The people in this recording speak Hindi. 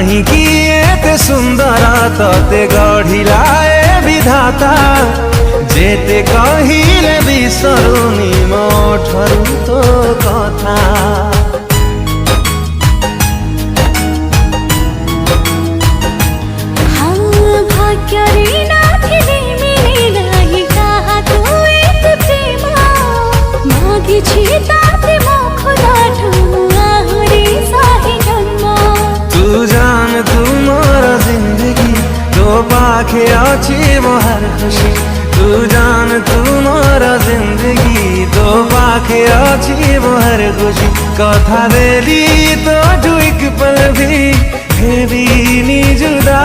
काहींकि एते सुंदर तते गढ़िलाए विधाता जेते कहिले बिसरुनी मो ठरु तो कथा। तू जान तू मोर जिंदगी तो पाखे अच्छी मोहर खुशी। तू जान तू मोर जिंदगी तो पाखे अच्छी मोहर खुशी। कथा देली तो जुइक पल भी हेबी नी जुदा।